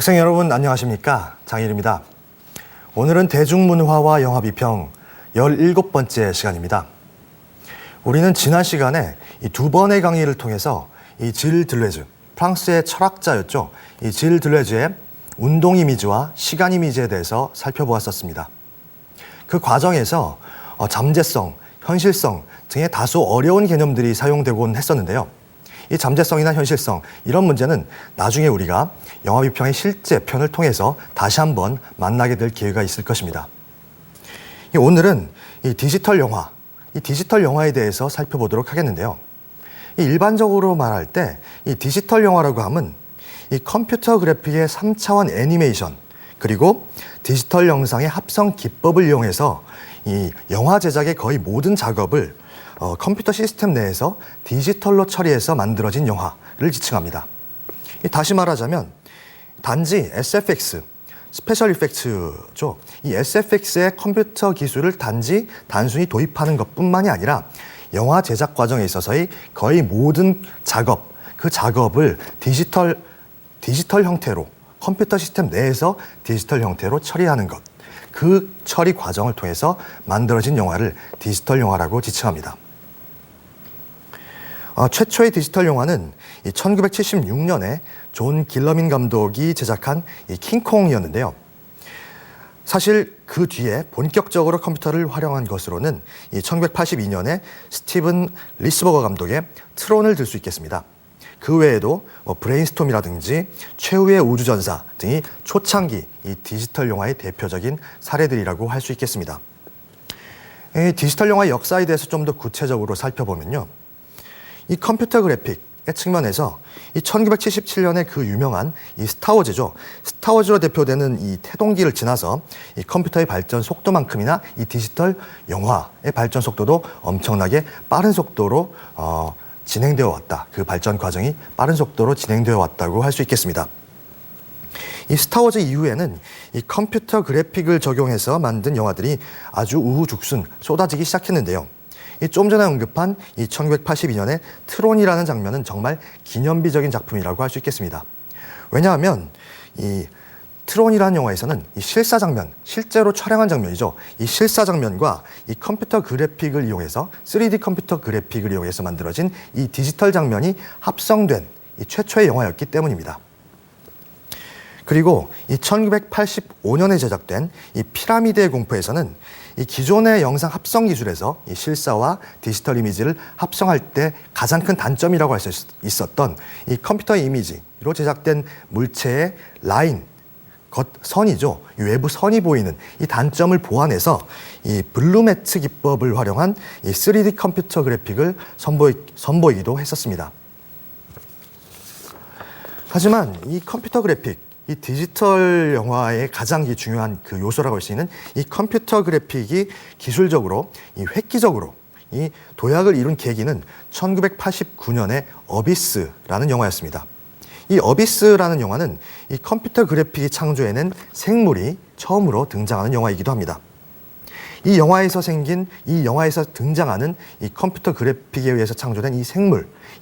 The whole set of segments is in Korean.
학생 여러분 안녕하십니까? 장일입니다. 오늘은 대중문화와 영화 비평 17번째 시간입니다. 우리는 지난 시간에 이 두 번의 강의를 통해서 이 질 들레즈, 프랑스의 철학자였죠. 이 질 들레즈의 운동 이미지와 시간 이미지에 대해서 살펴보았었습니다. 그 과정에서 잠재성, 현실성 등의 다소 어려운 개념들이 사용되곤 했었는데요. 이 잠재성이나 현실성, 이런 문제는 나중에 우리가 영화 비평의 실제 편을 통해서 다시 한번 만나게 될 기회가 있을 것입니다. 오늘은 이 디지털 영화에 대해서 살펴보도록 하겠는데요. 일반적으로 말할 때 이 디지털 영화라고 하면 이 컴퓨터 그래픽의 3차원 애니메이션, 그리고 디지털 영상의 합성 기법을 이용해서 이 영화 제작의 거의 모든 작업을 컴퓨터 시스템 내에서 디지털로 처리해서 만들어진 영화를 지칭합니다. 다시 말하자면 단지 SFX, 스페셜 이펙트죠. 이 SFX의 컴퓨터 기술을 단순히 도입하는 것뿐만이 아니라 영화 제작 과정에 있어서의 거의 모든 작업, 그 작업을 디지털 형태로, 컴퓨터 시스템 내에서 디지털 형태로 처리하는 것, 그 처리 과정을 통해서 만들어진 영화를 디지털 영화라고 지칭합니다. 최초의 디지털 영화는 1976년에 존 길러민 감독이 제작한 이 킹콩이었는데요. 사실 그 뒤에 본격적으로 컴퓨터를 활용한 것으로는 1982년에 스티븐 리스버거 감독의 트론을 들 수 있겠습니다. 그 외에도 브레인스톰이라든지 최후의 우주전사 등이 초창기 이 디지털 영화의 대표적인 사례들이라고 할 수 있겠습니다. 이 디지털 영화의 역사에 대해서 좀 더 구체적으로 살펴보면요. 이 컴퓨터 그래픽의 측면에서 이 1977년에 그 유명한 이 스타워즈죠. 스타워즈로 대표되는 이 태동기를 지나서 이 컴퓨터의 발전 속도만큼이나 이 디지털 영화의 발전 속도도 엄청나게 빠른 속도로 진행되어 왔다. 그 발전 과정이 빠른 속도로 진행되어 왔다고 할 수 있겠습니다. 이 스타워즈 이후에는 이 컴퓨터 그래픽을 적용해서 만든 영화들이 아주 우후죽순 쏟아지기 시작했는데요. 좀 전에 언급한 이 1982년의 트론이라는 장면은 정말 기념비적인 작품이라고 할 수 있겠습니다. 왜냐하면 이 트론이라는 영화에서는 이 실사 장면, 실제로 촬영한 장면이죠. 이 실사 장면과 이 컴퓨터 그래픽을 이용해서 3D 컴퓨터 그래픽을 이용해서 만들어진 이 디지털 장면이 합성된 이 최초의 영화였기 때문입니다. 그리고 이 1985년에 제작된 이 피라미드의 공포에서는 이 기존의 영상 합성 기술에서 이 실사와 디지털 이미지를 합성할 때 가장 큰 단점이라고 할 수 있었던 이 컴퓨터 이미지로 제작된 물체의 라인, 선이죠. 이 외부 선이 보이는 이 단점을 보완해서 이 블루매트 기법을 활용한 이 3D 컴퓨터 그래픽을 선보이기도 했었습니다. 하지만 이 컴퓨터 그래픽, 이 디지털 영화의 가장 중요한 그 요소라고 할 수 있는 이 컴퓨터 그래픽이 기술적으로, 이 획기적으로 이 도약을 이룬 계기는 1989년의 어비스라는 영화였습니다. 이 어비스라는 영화는 이 컴퓨터 그래픽이 창조해낸 생물이 처음으로 등장하는 영화이기도 합니다. 이 영화에서 등장하는 이 컴퓨터 그래픽에 의해서 창조된 이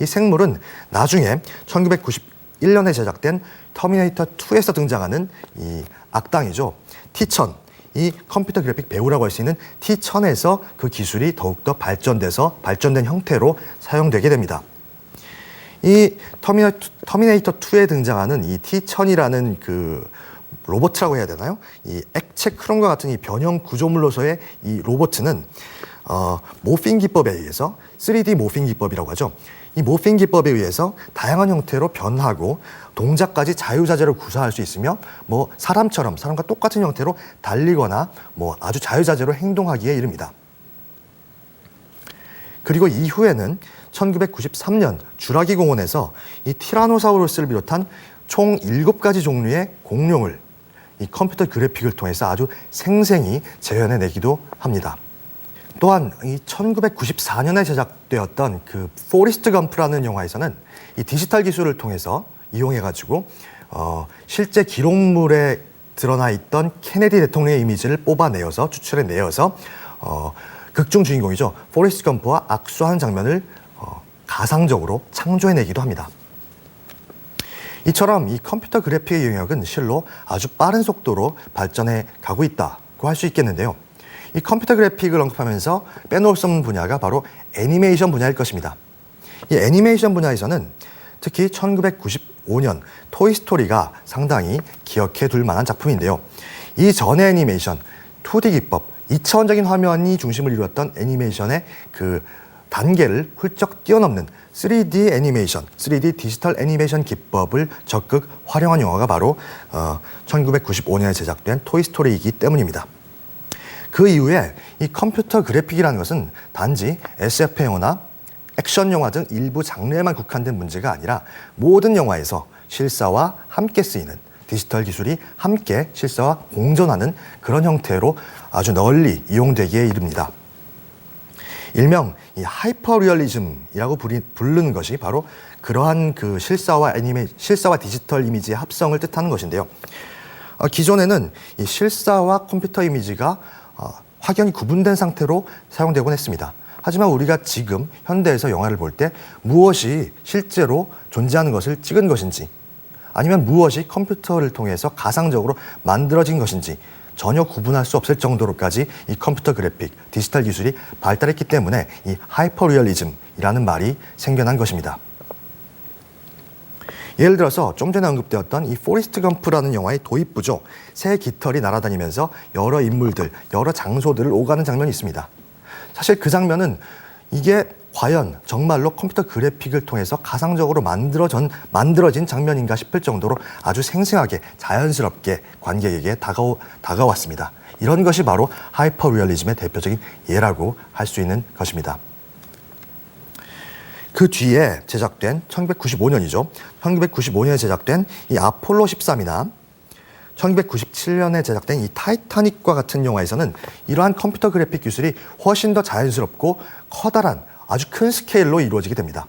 생물은 나중에 1991년에 제작된 터미네이터 2에서 등장하는 이 악당이죠. T-1000, 이 컴퓨터 그래픽 배우라고 할 수 있는 T-1000에서 그 기술이 더욱더 발전된 형태로 사용되게 됩니다. 이 터미네이터 2에 등장하는 이 T-1000이라는 그 로봇이라고 해야 되나요? 이 액체 크롬과 같은 이 변형 구조물로서의 이 로봇은 모핑 기법에 의해서 3D 모핑 기법이라고 하죠. 이 모핑 기법에 의해서 다양한 형태로 변하고 동작까지 자유자재로 구사할 수 있으며 사람과 똑같은 형태로 달리거나 아주 자유자재로 행동하기에 이릅니다. 그리고 이후에는 1993년 주라기 공원에서 이 티라노사우루스를 비롯한 총 7가지 종류의 공룡을 이 컴퓨터 그래픽을 통해서 아주 생생히 재현해내기도 합니다. 또한 이 1994년에 제작되었던 그 포리스트 검프라는 영화에서는 이 디지털 기술을 통해서 이용해가지고 실제 기록물에 드러나 있던 케네디 대통령의 이미지를 뽑아내어서 추출해내어서 극중 주인공이죠. 포레스트 검프와 악수하는 장면을 가상적으로 창조해내기도 합니다. 이처럼 이 컴퓨터 그래픽의 영역은 실로 아주 빠른 속도로 발전해 가고 있다고 할 수 있겠는데요. 이 컴퓨터 그래픽을 언급하면서 빼놓을 수 없는 분야가 바로 애니메이션 분야일 것입니다. 이 애니메이션 분야에서는 특히 1995년 토이스토리가 상당히 기억해 둘 만한 작품인데요. 이 전의 애니메이션, 2D 기법, 2차원적인 화면이 중심을 이루었던 애니메이션의 그 단계를 훌쩍 뛰어넘는 3D 애니메이션, 3D 디지털 애니메이션 기법을 적극 활용한 영화가 바로 1995년에 제작된 토이스토리이기 때문입니다. 그 이후에 이 컴퓨터 그래픽이라는 것은 단지 SF 영화나 액션 영화 등 일부 장르에만 국한된 문제가 아니라 모든 영화에서 실사와 함께 쓰이는 디지털 기술이 함께 실사와 공존하는 그런 형태로 아주 널리 이용되기에 이릅니다. 일명 이 하이퍼 리얼리즘이라고 부르는 것이 바로 그러한 그 실사와 디지털 이미지의 합성을 뜻하는 것인데요. 기존에는 이 실사와 컴퓨터 이미지가 확연히 구분된 상태로 사용되곤 했습니다. 하지만 우리가 지금 현대에서 영화를 볼 때 무엇이 실제로 존재하는 것을 찍은 것인지 아니면 무엇이 컴퓨터를 통해서 가상적으로 만들어진 것인지 전혀 구분할 수 없을 정도로까지 이 컴퓨터 그래픽, 디지털 기술이 발달했기 때문에 이 하이퍼 리얼리즘이라는 말이 생겨난 것입니다. 예를 들어서 좀 전에 언급되었던 이 포리스트 검프라는 영화의 도입부죠. 새 깃털이 날아다니면서 여러 인물들, 여러 장소들을 오가는 장면이 있습니다. 사실 그 장면은 이게 과연 정말로 컴퓨터 그래픽을 통해서 가상적으로 만들어진 장면인가 싶을 정도로 아주 생생하게 자연스럽게 관객에게 다가왔습니다. 이런 것이 바로 하이퍼 리얼리즘의 대표적인 예라고 할 수 있는 것입니다. 그 뒤에 제작된 1995년이죠. 1995년에 제작된 이 아폴로 13이나 1997년에 제작된 이 타이타닉과 같은 영화에서는 이러한 컴퓨터 그래픽 기술이 훨씬 더 자연스럽고 커다란 아주 큰 스케일로 이루어지게 됩니다.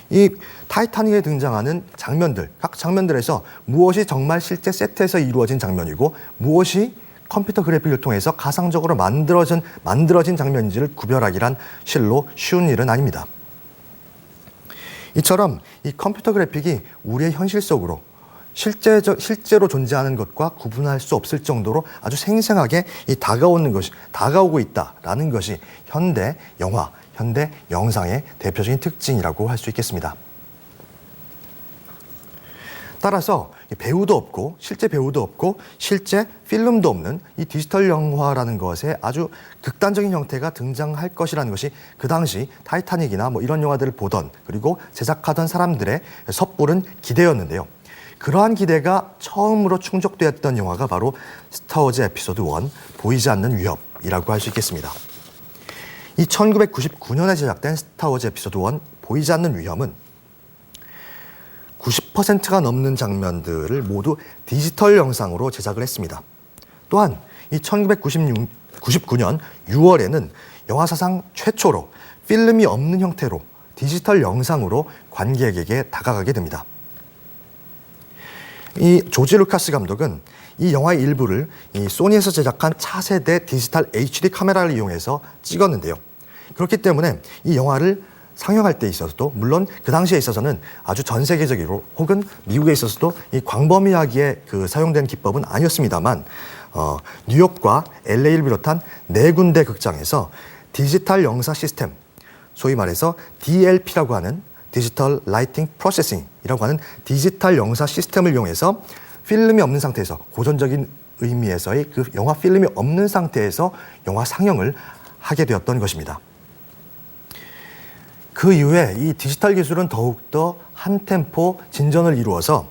이 타이타닉에 등장하는 장면들, 각 장면들에서 무엇이 정말 실제 세트에서 이루어진 장면이고 무엇이 컴퓨터 그래픽을 통해서 가상적으로 만들어진 장면인지를 구별하기란 실로 쉬운 일은 아닙니다. 이처럼 이 컴퓨터 그래픽이 우리의 현실 속으로 실제로 존재하는 것과 구분할 수 없을 정도로 아주 생생하게 다가오고 있다라는 것이 현대 영화, 현대 영상의 대표적인 특징이라고 할 수 있겠습니다. 따라서 배우도 없고 실제 배우도 없고 실제 필름도 없는 이 디지털 영화라는 것에 아주 극단적인 형태가 등장할 것이라는 것이 그 당시 타이타닉이나 이런 영화들을 보던 그리고 제작하던 사람들의 섣부른 기대였는데요. 그러한 기대가 처음으로 충족되었던 영화가 바로 스타워즈 에피소드 1 보이지 않는 위협이라고 할 수 있겠습니다. 이 1999년에 제작된 스타워즈 에피소드 1 보이지 않는 위협은 90%가 넘는 장면들을 모두 디지털 영상으로 제작을 했습니다. 또한 이 1999년 6월에는 영화 사상 최초로 필름이 없는 형태로 디지털 영상으로 관객에게 다가가게 됩니다. 이 조지 루카스 감독은 이 영화의 일부를 이 소니에서 제작한 차세대 디지털 HD 카메라를 이용해서 찍었는데요. 그렇기 때문에 이 영화를 상영할 때 있어서도 물론 그 당시에 있어서는 아주 전 세계적으로 혹은 미국에 있어서도 이 광범위하게 사용된 기법은 아니었습니다만 뉴욕과 LA를 비롯한 4군데 극장에서 디지털 영사 시스템, 소위 말해서 DLP라고 하는 디지털 라이팅 프로세싱이라고 하는 디지털 영사 시스템을 이용해서 필름이 없는 상태에서 고전적인 의미에서의 그 영화 필름이 없는 상태에서 영화 상영을 하게 되었던 것입니다. 그 이후에 이 디지털 기술은 더욱더 한 템포 진전을 이루어서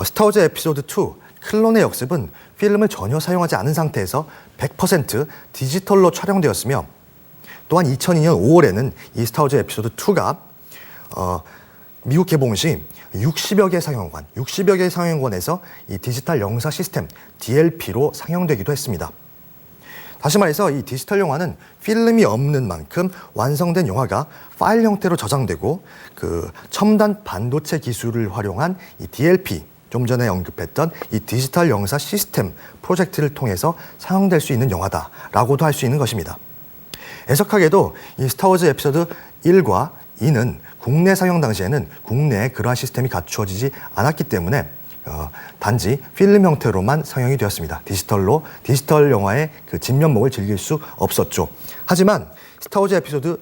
스타워즈 에피소드 2 클론의 역습은 필름을 전혀 사용하지 않은 상태에서 100% 디지털로 촬영되었으며 또한 2002년 5월에는 이 스타워즈 에피소드 2가 미국 개봉 시 60여 개 상영관에서 이 디지털 영사 시스템 DLP로 상영되기도 했습니다. 다시 말해서 이 디지털 영화는 필름이 없는 만큼 완성된 영화가 파일 형태로 저장되고 그 첨단 반도체 기술을 활용한 이 DLP, 좀 전에 언급했던 이 디지털 영사 시스템 프로젝트를 통해서 상영될 수 있는 영화다라고도 할 수 있는 것입니다. 애석하게도 이 스타워즈 에피소드 1과 2는 국내 상영 당시에는 국내에 그러한 시스템이 갖추어지지 않았기 때문에 단지 필름 형태로만 상영이 되었습니다. 디지털 영화의 그 진면목을 즐길 수 없었죠. 하지만 스타워즈 에피소드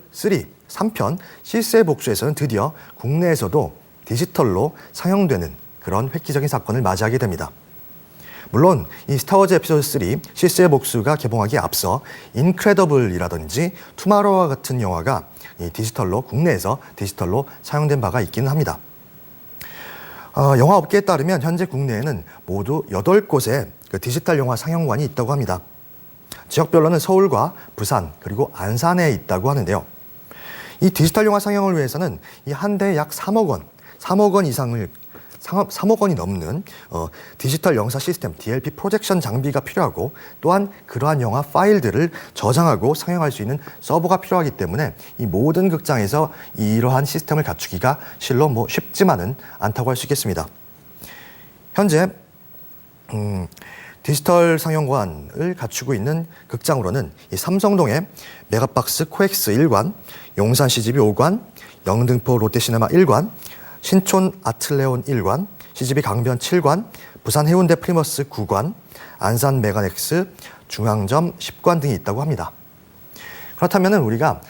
3편 시스의 복수에서는 드디어 국내에서도 디지털로 상영되는 그런 획기적인 사건을 맞이하게 됩니다. 물론 이 스타워즈 에피소드 3 시스의 복수가 개봉하기에 앞서 인크레더블이라든지 투마로우와 같은 영화가 국내에서 디지털로 상영된 바가 있기는 합니다. 영화 업계에 따르면 현재 국내에는 모두 8곳의 디지털 영화 상영관이 있다고 합니다. 지역별로는 서울과 부산 그리고 안산에 있다고 하는데요. 이 디지털 영화 상영을 위해서는 이 한 대에 약 3억 원이 넘는 디지털 영사 시스템 DLP 프로젝션 장비가 필요하고 또한 그러한 영화 파일들을 저장하고 상영할 수 있는 서버가 필요하기 때문에 이 모든 극장에서 이러한 시스템을 갖추기가 실로 쉽지만은 않다고 할 수 있겠습니다. 현재 디지털 상영관을 갖추고 있는 극장으로는 이 삼성동의 메가박스 코엑스 1관, 용산 CGV 5관, 영등포 롯데시네마 1관, 신촌 아틀레온 1관, CGV 강변 7관, 부산 해운대 프리머스 9관, 안산 메가넥스, 중앙점 10관 등이 있다고 합니다. 그렇다면 우리가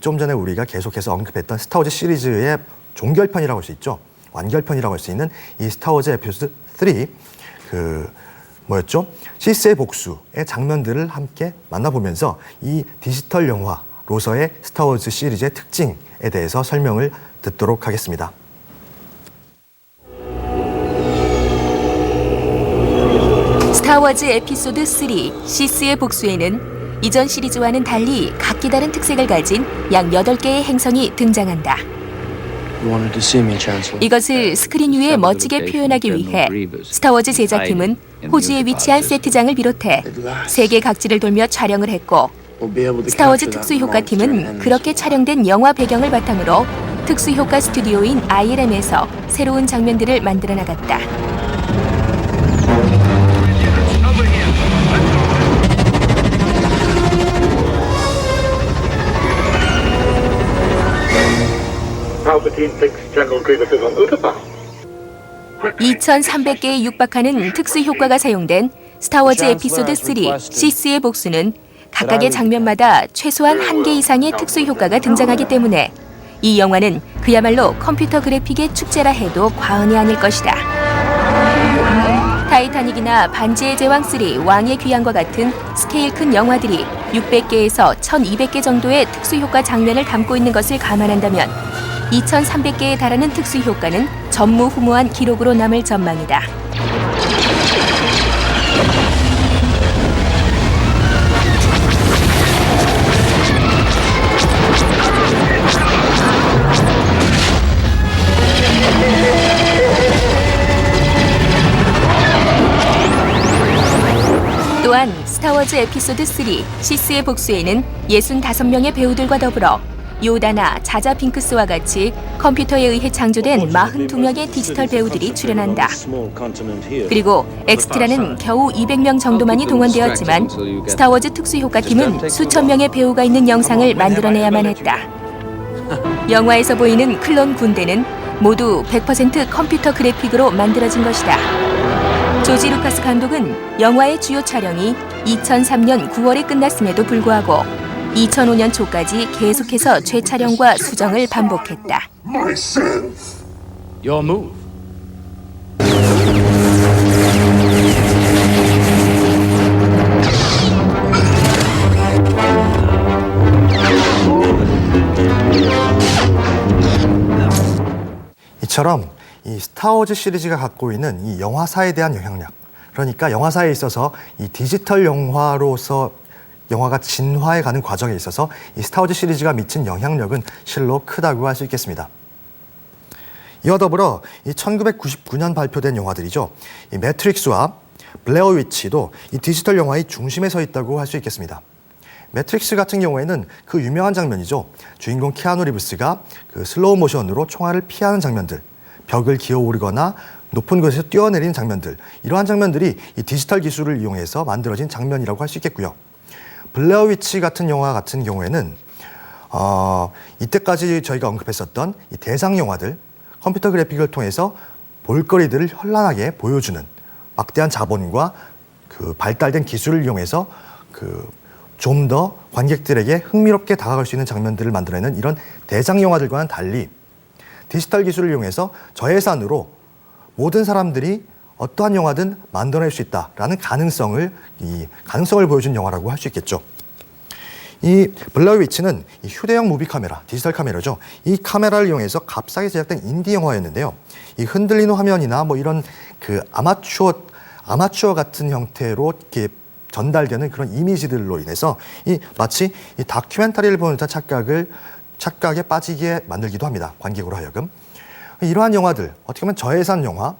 좀 전에 우리가 계속해서 언급했던 스타워즈 시리즈의 종결편이라고 할 수 있죠. 완결편이라고 할 수 있는 이 스타워즈 에피소드 3 시스의 복수의 장면들을 함께 만나보면서 이 디지털 영화로서의 스타워즈 시리즈의 특징에 대해서 설명을 듣도록 하겠습니다. 스타워즈 에피소드 3 시스의 복수에는 이전 시리즈와는 달리 각기 다른 특색을 가진 약 8개의 행성이 등장한다. 이것을 스크린 위에 멋지게 표현하기 위해 스타워즈 제작팀은 호주에 위치한 세트장을 비롯해 세계 각지를 돌며 촬영을 했고 스타워즈 특수효과팀은 그렇게 촬영된 영화 배경을 바탕으로 특수효과 스튜디오인 ILM에서 새로운 장면들을 만들어 나갔다. Palpatine thinks General Grievous is on Utapau. 2,300개에 육박하는 특수효과가 사용된 스타워즈 에피소드 3 시스의 복수는 각각의 장면마다 최소한 1개 이상의 특수효과가 등장하기 때문에 이 영화는 그야말로 컴퓨터 그래픽의 축제라 해도 과언이 아닐 것이다. 타이타닉이나 반지의 제왕 3 왕의 귀환과 같은 스케일 큰 영화들이 600개에서 1,200개 정도의 특수효과 장면을 담고 있는 것을 감안한다면 2,300개에 달하는 특수효과는 전무후무한 기록으로 남을 전망이다. 또한 스타워즈 에피소드 3 시스의 복수에는 65명의 배우들과 더불어 요다나 자자 핑크스와 같이 컴퓨터에 의해 창조된 42명의 디지털 배우들이 출연한다. 그리고 엑스트라는 겨우 200명 정도만이 동원되었지만 스타워즈 특수효과팀은 수천 명의 배우가 있는 영상을 만들어내야만 했다. 영화에서 보이는 클론 군대는 모두 100% 컴퓨터 그래픽으로 만들어진 것이다. 조지 루카스 감독은 영화의 주요 촬영이 2003년 9월에 끝났음에도 불구하고 2005년 초까지 계속해서 재촬영과 수정을 반복했다. Your move. 이처럼 이 스타워즈 시리즈가 갖고 있는 이 영화사에 대한 영향력, 그러니까 영화사에 있어서 이 디지털 영화로서 영화가 진화해 가는 과정에 있어서 이 스타워즈 시리즈가 미친 영향력은 실로 크다고 할 수 있겠습니다. 이와 더불어 이 1999년 발표된 영화들이죠. 이 매트릭스와 블레어 위치도 이 디지털 영화의 중심에 서 있다고 할 수 있겠습니다. 매트릭스 같은 경우에는 그 유명한 장면이죠. 주인공 키아누 리브스가 그 슬로우 모션으로 총알을 피하는 장면들, 벽을 기어오르거나 높은 곳에서 뛰어내리는 장면들, 이러한 장면들이 이 디지털 기술을 이용해서 만들어진 장면이라고 할 수 있겠고요. 블레어 위치 같은 영화 같은 경우에는 이때까지 저희가 언급했었던 이 대상 영화들, 컴퓨터 그래픽을 통해서 볼거리들을 현란하게 보여주는 막대한 자본과 그 발달된 기술을 이용해서 좀 더 관객들에게 흥미롭게 다가갈 수 있는 장면들을 만들어내는 이런 대상 영화들과는 달리 디지털 기술을 이용해서 저예산으로 모든 사람들이 어떠한 영화든 만들어낼 수 있다라는 가능성을 보여준 영화라고 할 수 있겠죠. 이 블레어 위치는 이 휴대용 무비 카메라, 디지털 카메라죠. 이 카메라를 이용해서 값싸게 제작된 인디 영화였는데요. 이 흔들리는 화면이나 뭐 이런 그 아마추어 같은 형태로 이렇게 전달되는 그런 이미지들로 인해서 마치 이 다큐멘터리를 보는 듯한 착각에 빠지게 만들기도 합니다. 관객으로 하여금. 이러한 영화들, 어떻게 보면 저예산 영화,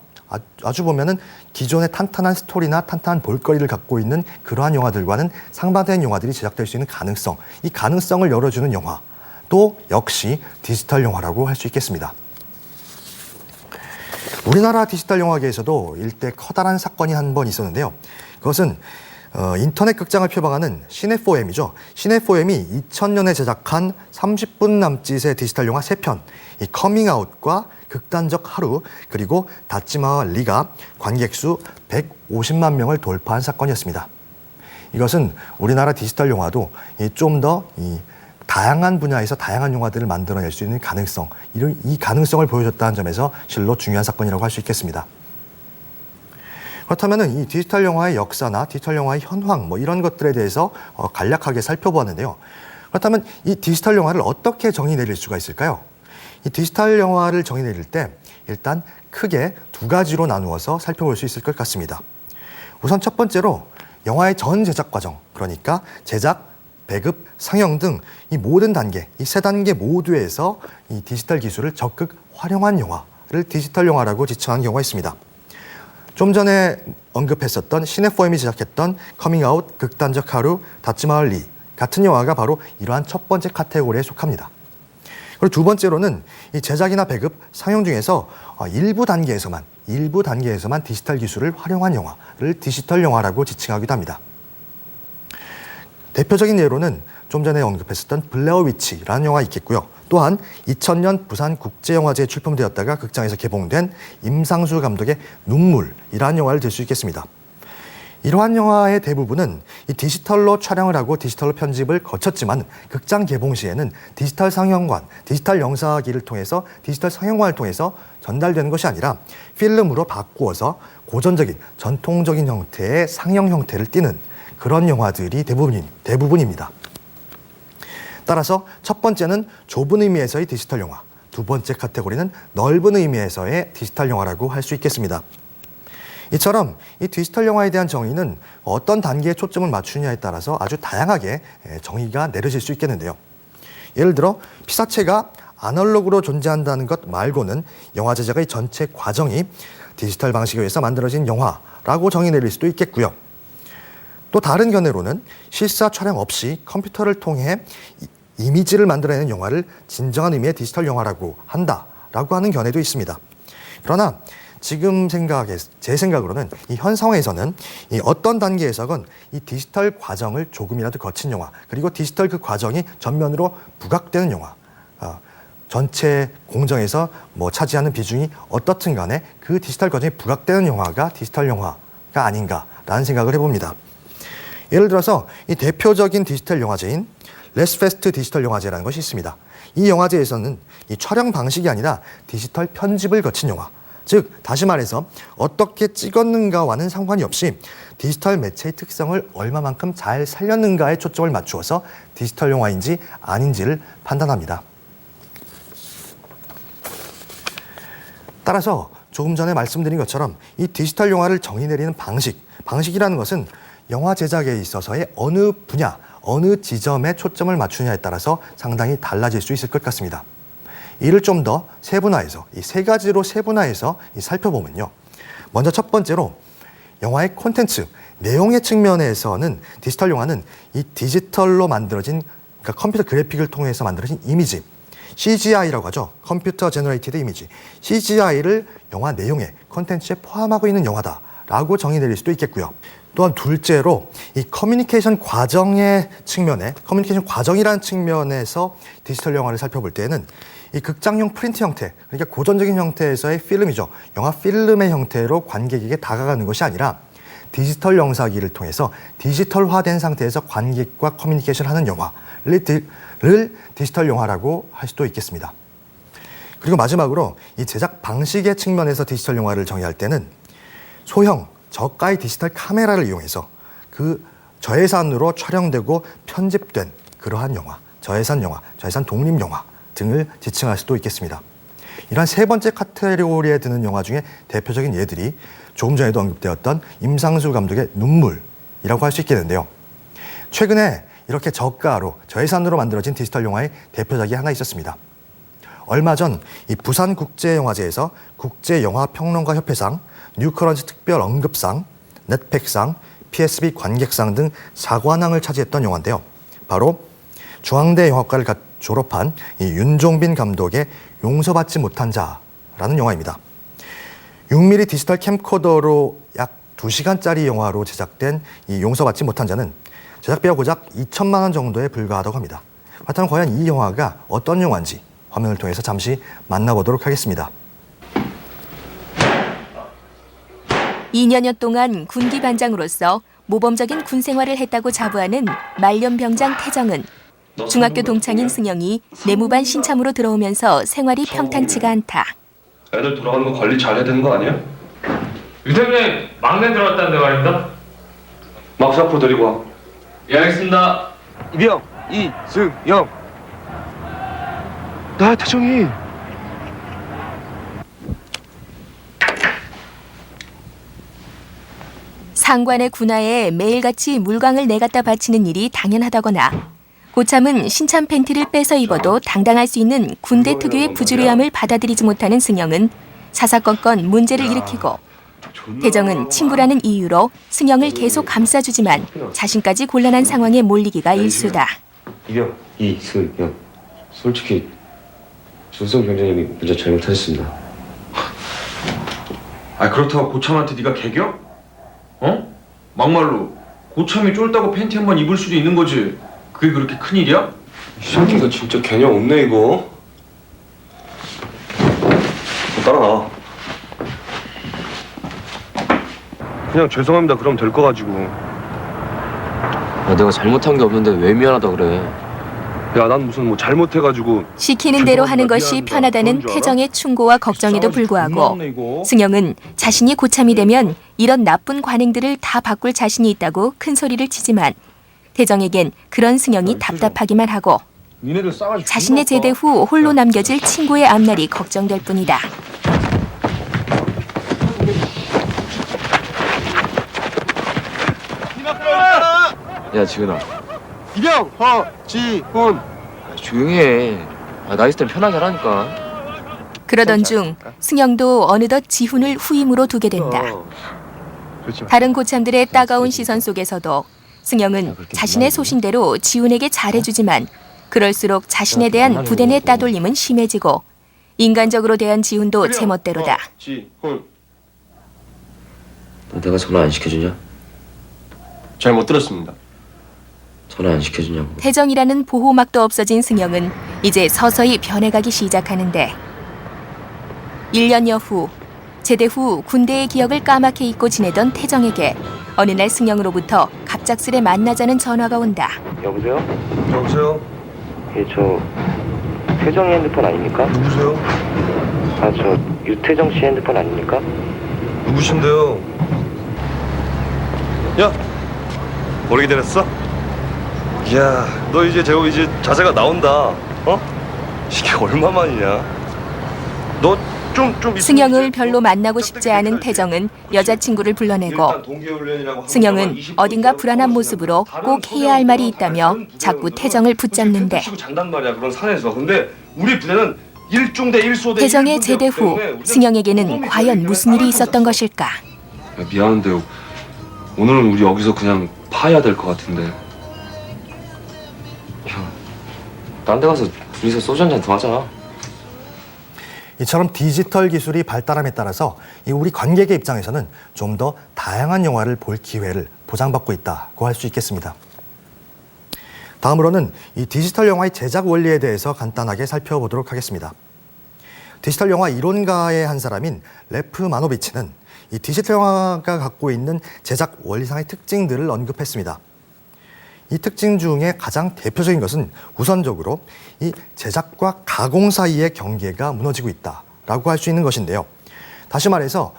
아주 보면은 기존의 탄탄한 스토리나 탄탄한 볼거리를 갖고 있는 그러한 영화들과는 상반된 영화들이 제작될 수 있는 가능성, 이 가능성을 열어주는 영화, 또 역시 디지털 영화라고 할 수 있겠습니다. 우리나라 디지털 영화계에서도 일대 커다란 사건이 한 번 있었는데요. 그것은 인터넷 극장을 표방하는 시네4M이죠. 시네4M이 2000년에 제작한 30분 남짓의 디지털 영화 3편, 이 커밍아웃과 극단적 하루, 그리고 닫지마 리가 관객수 150만 명을 돌파한 사건이었습니다. 이것은 우리나라 디지털 영화도 좀 더 다양한 분야에서 다양한 영화들을 만들어낼 수 있는 가능성, 이 가능성을 보여줬다는 점에서 실로 중요한 사건이라고 할 수 있겠습니다. 그렇다면 이 디지털 영화의 역사나 디지털 영화의 현황 뭐 이런 것들에 대해서 간략하게 살펴보았는데요. 그렇다면 이 디지털 영화를 어떻게 정의 내릴 수가 있을까요? 이 디지털 영화를 정의 내릴 때 일단 크게 두 가지로 나누어서 살펴볼 수 있을 것 같습니다. 우선 첫 번째로 영화의 전 제작 과정, 그러니까 제작, 배급, 상영 등 이 모든 단계, 이 세 단계 모두에서 이 디지털 기술을 적극 활용한 영화를 디지털 영화라고 지칭한 경우가 있습니다. 좀 전에 언급했었던 시네4M이 제작했던 커밍아웃, 극단적 하루, 닫지마 리 같은 영화가 바로 이러한 첫 번째 카테고리에 속합니다. 그리고 두 번째로는 이 제작이나 배급, 상영 중에서 일부 단계에서만 디지털 기술을 활용한 영화를 디지털 영화라고 지칭하기도 합니다. 대표적인 예로는 좀 전에 언급했었던 블레어 위치라는 영화 있겠고요. 또한 2000년 부산국제영화제에 출품되었다가 극장에서 개봉된 임상수 감독의 눈물이라는 영화를 들 수 있겠습니다. 이러한 영화의 대부분은 이 디지털로 촬영을 하고 디지털로 편집을 거쳤지만 극장 개봉 시에는 디지털 상영관, 디지털 영사기를 통해서 디지털 상영관을 통해서 전달되는 것이 아니라 필름으로 바꾸어서 고전적인 전통적인 형태의 상영 형태를 띠는 그런 영화들이 대부분입니다. 따라서 첫 번째는 좁은 의미에서의 디지털 영화, 두 번째 카테고리는 넓은 의미에서의 디지털 영화라고 할 수 있겠습니다. 이처럼 이 디지털 영화에 대한 정의는 어떤 단계에 초점을 맞추느냐에 따라서 아주 다양하게 정의가 내려질 수 있겠는데요. 예를 들어 피사체가 아날로그로 존재한다는 것 말고는 영화 제작의 전체 과정이 디지털 방식에 의해서 만들어진 영화라고 정의 내릴 수도 있겠고요. 또 다른 견해로는 실사 촬영 없이 컴퓨터를 통해 이미지를 만들어내는 영화를 진정한 의미의 디지털 영화라고 한다라고 하는 견해도 있습니다. 그러나 지금 제 생각으로는 이 현 상황에서는 이 어떤 단계에서건 이 디지털 과정을 조금이라도 거친 영화, 그리고 디지털 그 과정이 전면으로 부각되는 영화, 전체 공정에서 뭐 차지하는 비중이 어떻든 간에 그 디지털 과정이 부각되는 영화가 디지털 영화가 아닌가라는 생각을 해봅니다. 예를 들어서 이 대표적인 디지털 영화제인 레스페스트 디지털 영화제라는 것이 있습니다. 이 영화제에서는 이 촬영 방식이 아니라 디지털 편집을 거친 영화, 즉 다시 말해서 어떻게 찍었는가와는 상관이 없이 디지털 매체의 특성을 얼마만큼 잘 살렸는가에 초점을 맞추어서 디지털 영화인지 아닌지를 판단합니다. 따라서 조금 전에 말씀드린 것처럼 이 디지털 영화를 정의 내리는 방식이라는 것은 영화 제작에 있어서의 어느 분야, 어느 지점에 초점을 맞추냐에 따라서 상당히 달라질 수 있을 것 같습니다. 이를 좀 더 세분화해서, 이 세 가지로 세분화해서 살펴보면요. 먼저 첫 번째로 영화의 콘텐츠, 내용의 측면에서는 디지털 영화는 이 디지털로 만들어진, 그러니까 컴퓨터 그래픽을 통해서 만들어진 이미지, CGI라고 하죠. 컴퓨터 제너레이티드 이미지. CGI를 영화 내용에, 콘텐츠에 포함하고 있는 영화다라고 정의 내릴 수도 있겠고요. 또한 둘째로 이 커뮤니케이션 과정의 측면에 커뮤니케이션 과정이라는 측면에서 디지털 영화를 살펴볼 때에는 이 극장용 프린트 형태, 그러니까 고전적인 형태에서의 필름이죠. 영화 필름의 형태로 관객에게 다가가는 것이 아니라 디지털 영상기를 통해서 디지털화된 상태에서 관객과 커뮤니케이션하는 영화를 디지털 영화라고 할 수도 있겠습니다. 그리고 마지막으로 이 제작 방식의 측면에서 디지털 영화를 정의할 때는 소형, 저가의 디지털 카메라를 이용해서 그 저예산으로 촬영되고 편집된 그러한 영화, 저예산 영화, 저예산 독립 영화 등을 지칭할 수도 있겠습니다. 이러한 세 번째 카테고리에 드는 영화 중에 대표적인 예들이 조금 전에도 언급되었던 임상수 감독의 눈물이라고 할 수 있겠는데요. 최근에 이렇게 저가로 저예산으로 만들어진 디지털 영화의 대표작이 하나 있었습니다. 얼마 전 이 부산국제영화제에서 국제영화평론가협회상, 뉴커런지 특별 언급상, 넷팩상, PSB 관객상 등 4관왕을 차지했던 영화인데요. 바로 중앙대 영화과를 졸업한 이 윤종빈 감독의 용서받지 못한 자라는 영화입니다. 6mm 디지털 캠코더로 약 2시간짜리 영화로 제작된 이 용서받지 못한 자는 제작비가 고작 2천만 원 정도에 불과하다고 합니다. 그렇다면 과연 이 영화가 어떤 영화인지 화면을 통해서 잠시 만나보도록 하겠습니다. 2년여 동안 군기 반장으로서 모범적인 군 생활을 했다고 자부하는 말년병장 태정은 중학교 동창인 승영이 내무반 신참으로 들어오면서 생활이 평탄치가 않다. 애들 돌아가는 거 관리 잘해야 되는 거 아니야? 유대님 막내 들어왔다는데 말입니다. 막사 앞으로 데리고 와. 예 알겠습니다. 이병, 이승영. 나 태정이. 상관의 군화에 매일같이 물광을 내갖다 바치는 일이 당연하다거나 고참은 신참 팬티를 빼서 입어도 당당할 수 있는 군대 특유의 부주의함을 받아들이지 못하는 승영은 사사건건 문제를 일으키고 태정은 친구라는 이유로 승영을 계속 감싸주지만 자신까지 곤란한 상황에 몰리기가 일쑤다. 이병, 이승영. 솔직히 준성 병장님이 먼저 잘못하셨습니다. 아 그렇다고 고참한테 네가 개겨? 어? 막말로 고참이 쫄다고 팬티 한 번 입을 수도 있는 거지. 그게 그렇게 큰일이야? 이 새끼가 진짜 개념 없네 이거. 따라가. 그냥 죄송합니다 그럼 될 거 가지고. 야, 내가 잘못한 게 없는데 왜 미안하다 그래? 야 난 무슨 뭐 잘못해가지고. 시키는 대로 하는 것이 편하다는 태정의 충고와 걱정에도 불구하고 승영은 자신이 고참이 되면 이런 나쁜 관행들을 다 바꿀 자신이 있다고 큰 소리를 치지만 태정에겐 그런 승영이 답답하기만 하고 자신의 제대 후 홀로 남겨질 친구의 앞날이 걱정될 뿐이다. 야 지은아. 이병, 허지훈. 조용히 해. 나 있을 땐 편하게 하라니까. 그러던 중 승영도 어느덧 지훈을 후임으로 두게 된다. 다른 고참들의 따가운 시선 속에서도 승영은 자신의 소신대로 지훈에게 잘해주지만 그럴수록 자신에 대한 부대 내 따돌림은 심해지고 인간적으로 대한 지훈도 제멋대로다. 지훈. 너 내가 전화 안 시켜주냐? 잘 못 들었습니다. 전화 안 시켜주냐고. 태정이라는 보호막도 없어진 승영은 이제 서서히 변해가기 시작하는데 1년여 후 제대 후 군대의 기억을 까맣게 잊고 지내던 태정에게 어느 날 승영으로부터 갑작스레 만나자는 전화가 온다. 여보세요? 여보세요? 예, 저 태정이 핸드폰 아닙니까? 누구세요? 아, 저 유태정 씨 핸드폰 아닙니까? 누구신데요? 야! 모르게 되었어? 이야, 너 이제 제법 이제 자세가 나온다. 어? 이게 얼마만이냐? 너 좀 승영을 별로 만나고 싶지 않은 태정은 여자친구를 불러내고 승영은 어딘가 불안한 모습으로 꼭 해야 할 말이 있다며 자꾸 태정을 붙잡는데 장단 말이야 그런 산에서. 근데 우리 부대는 일중대 일소대. 태정의 제대 후 승영에게는 과연 무슨 일이 있었던 것일까? 야, 미안한데 오늘은 우리 여기서 그냥 파야 될 것 같은데. 야, 딴 데 가서 둘이서 소주 한잔 더 하자. 이처럼 디지털 기술이 발달함에 따라서 이 우리 관객의 입장에서는 좀 더 다양한 영화를 볼 기회를 보장받고 있다고 할 수 있겠습니다. 다음으로는 이 디지털 영화의 제작 원리에 대해서 간단하게 살펴보도록 하겠습니다. 디지털 영화 이론가의 한 사람인 레프 마노비치는 이 디지털 영화가 갖고 있는 제작 원리상의 특징들을 언급했습니다. 이 특징 중에 가장 대표적인 것은 우선적으로 이 제작과 가공 사이의 경계가 무너지고 있다라고 할 수 있는 것인데요. 다시 말해서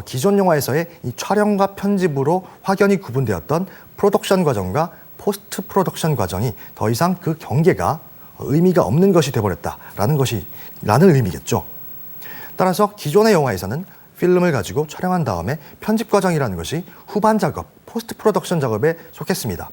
기존 영화에서의 이 촬영과 편집으로 확연히 구분되었던 프로덕션 과정과 포스트 프로덕션 과정이 더 이상 그 경계가 의미가 없는 것이 되어버렸다라는 라는 의미겠죠. 따라서 기존의 영화에서는 필름을 가지고 촬영한 다음에 편집 과정이라는 것이 후반 작업, 포스트 프로덕션 작업에 속했습니다.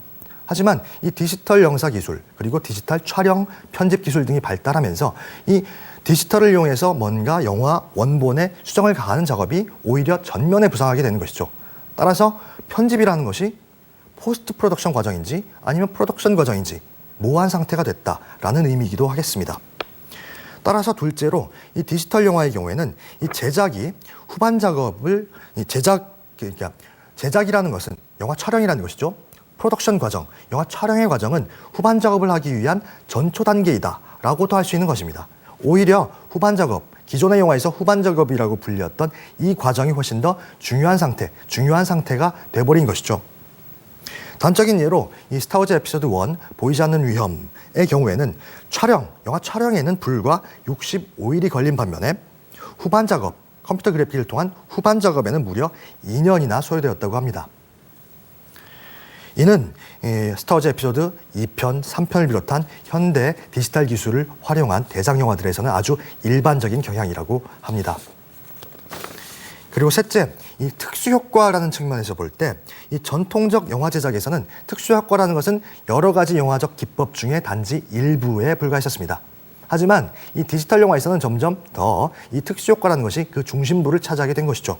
하지만 이 디지털 영사 기술, 그리고 디지털 촬영, 편집 기술 등이 발달하면서 이 디지털을 이용해서 뭔가 영화 원본에 수정을 가하는 작업이 오히려 전면에 부상하게 되는 것이죠. 따라서 편집이라는 것이 포스트 프로덕션 과정인지 아니면 프로덕션 과정인지 모호한 상태가 됐다라는 의미이기도 하겠습니다. 따라서 둘째로 이 디지털 영화의 경우에는 이 제작이 후반 작업을 그러니까 제작이라는 것은 영화 촬영이라는 것이죠. 프로덕션 과정, 영화 촬영의 과정은 후반 작업을 하기 위한 전초 단계이다라고도 할 수 있는 것입니다. 오히려 후반 작업, 기존의 영화에서 후반 작업이라고 불렸던 이 과정이 훨씬 더 중요한 상태가 돼버린 것이죠. 단적인 예로 이 스타워즈 에피소드 1 보이지 않는 위험의 경우에는 영화 촬영에는 불과 65일이 걸린 반면에 후반 작업, 컴퓨터 그래픽을 통한 후반 작업에는 무려 2년이나 소요되었다고 합니다. 이는 스타워즈 에피소드 2편, 3편을 비롯한 현대 디지털 기술을 활용한 대작 영화들에서는 아주 일반적인 경향이라고 합니다. 그리고 셋째, 이 특수효과라는 측면에서 볼 때 이 전통적 영화 제작에서는 특수효과라는 것은 여러 가지 영화적 기법 중에 단지 일부에 불과했었습니다. 하지만 이 디지털 영화에서는 점점 더 이 특수효과라는 것이 그 중심부를 차지하게 된 것이죠.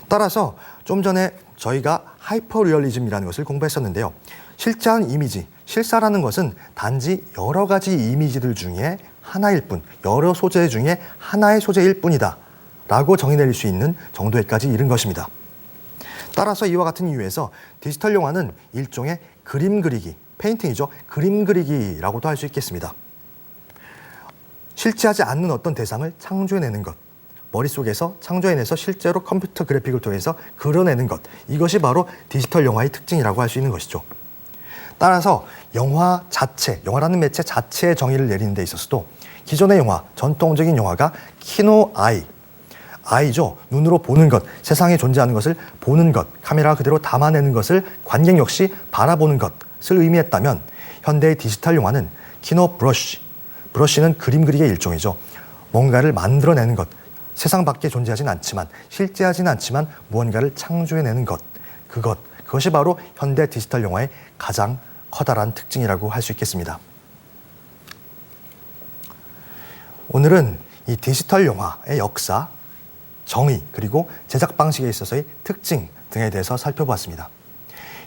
따라서 좀 전에 저희가 하이퍼 리얼리즘이라는 것을 공부했었는데요. 실제한 이미지, 실사라는 것은 단지 여러 가지 이미지들 중에 하나일 뿐, 여러 소재 중에 하나의 소재일 뿐이다 라고 정의 내릴 수 있는 정도에까지 이른 것입니다. 따라서 이와 같은 이유에서 디지털 영화는 일종의 그림 그리기, 페인팅이죠. 그림 그리기라고도 할 수 있겠습니다. 실제하지 않는 어떤 대상을 창조해내는 것, 머릿속에서 창조해내서 실제로 컴퓨터 그래픽을 통해서 그려내는 것, 이것이 바로 디지털 영화의 특징이라고 할 수 있는 것이죠. 따라서 영화 자체, 영화라는 매체 자체의 정의를 내리는 데 있어서도 기존의 영화, 전통적인 영화가 키노 아이죠. 눈으로 보는 것, 세상에 존재하는 것을 보는 것, 카메라가 그대로 담아내는 것을 관객 역시 바라보는 것을 의미했다면 현대의 디지털 영화는 키노 브러쉬는 그림 그리기의 일종이죠. 뭔가를 만들어내는 것, 세상 밖에 존재하진 않지만, 실제하진 않지만 무언가를 창조해내는 것, 그것이 바로 현대 디지털 영화의 가장 커다란 특징이라고 할 수 있겠습니다. 오늘은 이 디지털 영화의 역사, 정의, 그리고 제작 방식에 있어서의 특징 등에 대해서 살펴보았습니다.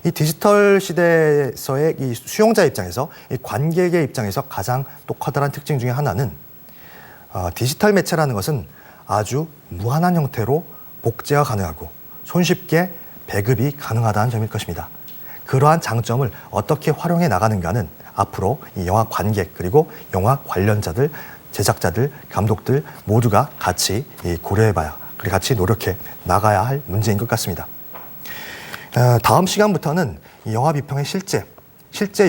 이 디지털 시대에서의 이 수용자 입장에서, 이 관객의 입장에서 가장 또 커다란 특징 중에 하나는 디지털 매체라는 것은 아주 무한한 형태로 복제가 가능하고 손쉽게 배급이 가능하다는 점일 것입니다. 그러한 장점을 어떻게 활용해 나가는가는 앞으로 이 영화 관객, 그리고 영화 관련자들, 제작자들, 감독들 모두가 같이 고려해봐야, 그리고 같이 노력해 나가야 할 문제인 것 같습니다. 다음 시간부터는 이 영화 비평의 실제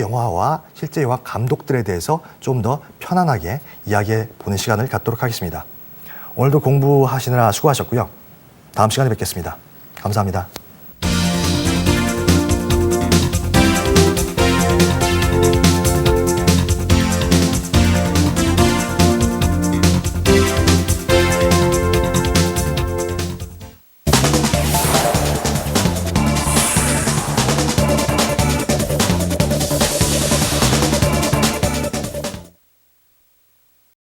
영화와 실제 영화 감독들에 대해서 좀 더 편안하게 이야기해 보는 시간을 갖도록 하겠습니다. 오늘도 공부하시느라 수고하셨고요. 다음 시간에 뵙겠습니다. 감사합니다.